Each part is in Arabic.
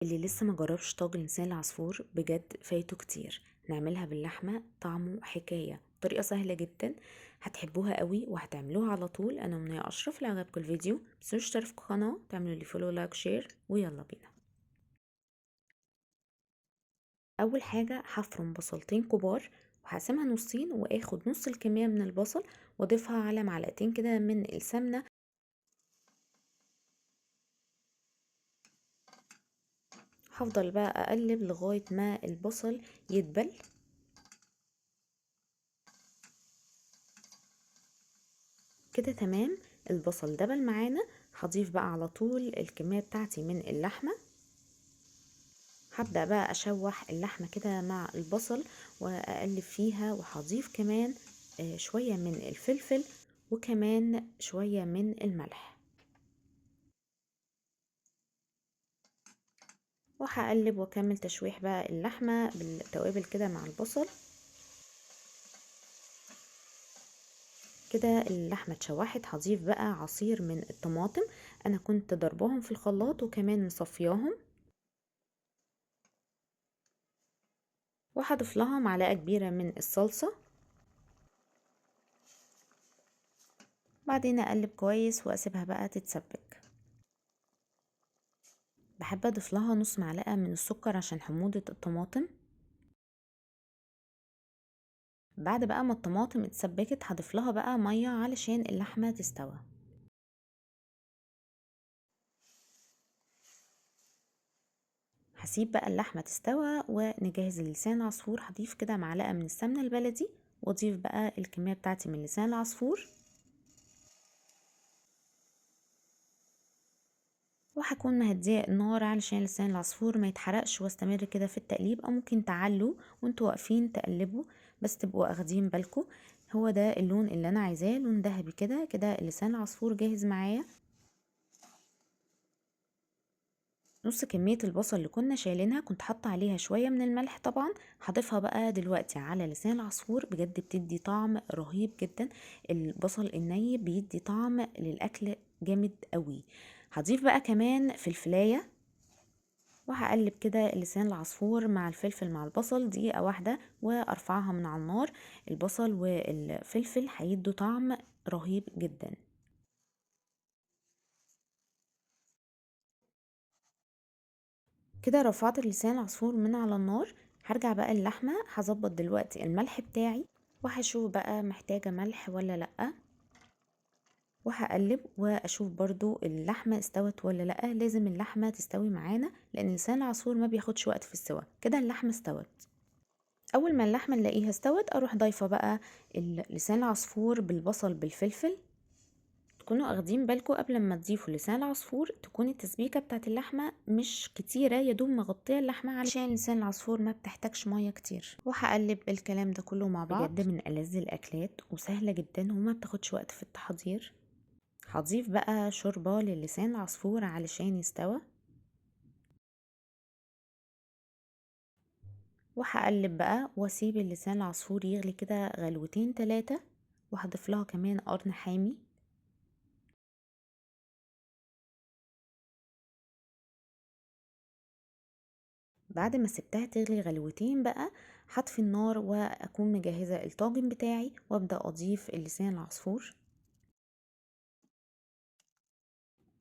اللي لسه ما جربش طاجن لسان العصفور بجد فايته كتير. نعملها باللحمه، طعمه حكايه، طريقه سهله جدا، هتحبوها قوي وهتعملوها على طول. انا منى اشرف. لو عجبكم الفيديو متنسوش تشتركوا في القناه، تعملوا لي فولو لايك شير، ويلا بينا. اول حاجه هفرم بصلتين كبار وهقسمها نصين، واخد نص الكميه من البصل واضيفها على معلقتين كده من السمنه. هفضل بقى اقلب لغايه ما البصل يدبل كده. تمام، البصل دبل معانا. هضيف بقى على طول الكميه بتاعتي من اللحمه. هبدأ بقى اشوح اللحمه كده مع البصل واقلب فيها، وهضيف كمان شويه من الفلفل وكمان شويه من الملح، وهقلب واكمل تشويح بقى اللحمه بالتوابل كده مع البصل. كده اللحمه اتشوحت، هضيف بقى عصير من الطماطم. انا كنت ضربهم في الخلاط وكمان مصفياهم، وهضيف لها معلقه كبيره من الصلصه. بعدين اقلب كويس واسيبها بقى تتسبك. بحب اضيف لها نص معلقه من السكر عشان حموضه الطماطم. بعد بقى ما الطماطم اتسبكت هضيف لها بقى ميه علشان اللحمه تستوى. هسيب بقى اللحمه تستوى ونجهز لسان العصفور. هضيف كده معلقه من السمنه البلدي، واضيف بقى الكميه بتاعتي من لسان العصفور، وهكون مهديه النار علشان لسان العصفور ما يتحرقش، واستمر كده في التقليب، او ممكن تعلوا وانتوا واقفين تقلبوا، بس تبقوا اخدين بالكم. هو ده اللون اللي انا عايزاه، لون ذهبي كده. كده لسان العصفور جاهز معايا. نص كمية البصل اللي كنا شايلينها كنت حاطة عليها شوية من الملح طبعا، هضيفها بقى دلوقتي على لسان العصفور. بجد بتدي طعم رهيب جدا. البصل الني بيدي طعم للأكل جامد قوي. هضيف بقى كمان فلفلاية، وهقلب كده لسان العصفور مع الفلفل مع البصل دقيقة واحدة وارفعها من على النار. البصل والفلفل هيدوا طعم رهيب جدا. كده رفعت لسان العصفور من على النار. هرجع بقى اللحمة، هظبط دلوقتي الملح بتاعي وهشوف بقى محتاجة ملح ولا لأ، وهقلب واشوف برضو اللحمة استوت ولا لأ. لازم اللحمة تستوي معانا لان لسان العصفور ما بياخدش وقت في السوا. كده اللحمة استوت. اول ما اللحمة نلاقيها استوت اروح ضايفة بقى لسان العصفور بالبصل بالفلفل. تكونوا اخدين بالكم قبل ما تضيفوا لسان العصفور تكون التسبيكه بتاعت اللحمه مش كتيره، يا دوب مغطيه اللحمه علشان لسان العصفور ما بتحتاجش ميه كتير. وهقلب الكلام ده كله مع بعض. بجد من ألذ الاكلات وسهله جدا وما بتاخدش وقت في التحضير. هضيف بقى شوربه للسان العصفور علشان يستوى، وهقلب بقى واسيب اللسان العصفور يغلي كده غلوتين 3، وهضيف لها كمان قرن حامي. بعد ما سبتها تغلي غلوتين بقى هطفي النار واكون مجهزه الطاجن بتاعي، وابدا اضيف اللسان العصفور،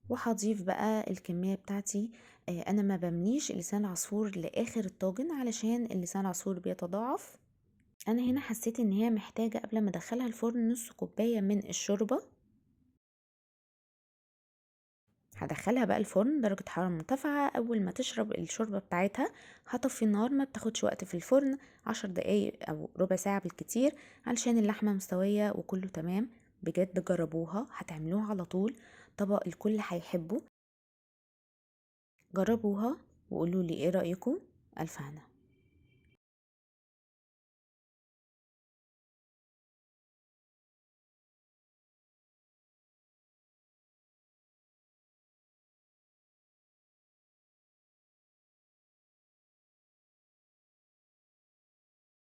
وهضيف بقى الكميه بتاعتي. انا ما بمنيش اللسان العصفور لاخر الطاجن علشان اللسان العصفور بيتضاعف. انا هنا حسيت ان هي محتاجه قبل ما ادخلها الفرن نص كوبايه من الشوربه. هدخلها بقى الفرن درجة حرارة مرتفعة. أول ما تشرب الشوربة بتاعتها هطفي النار. ما بتاخدش وقت في الفرن، 10 دقايق أو ربع ساعة بالكتير، علشان اللحمة مستوية وكله تمام. بجد جربوها، هتعملوها على طول، طبق الكل هيحبه. جربوها وقولوا لي ايه رأيكم. ألف هنا.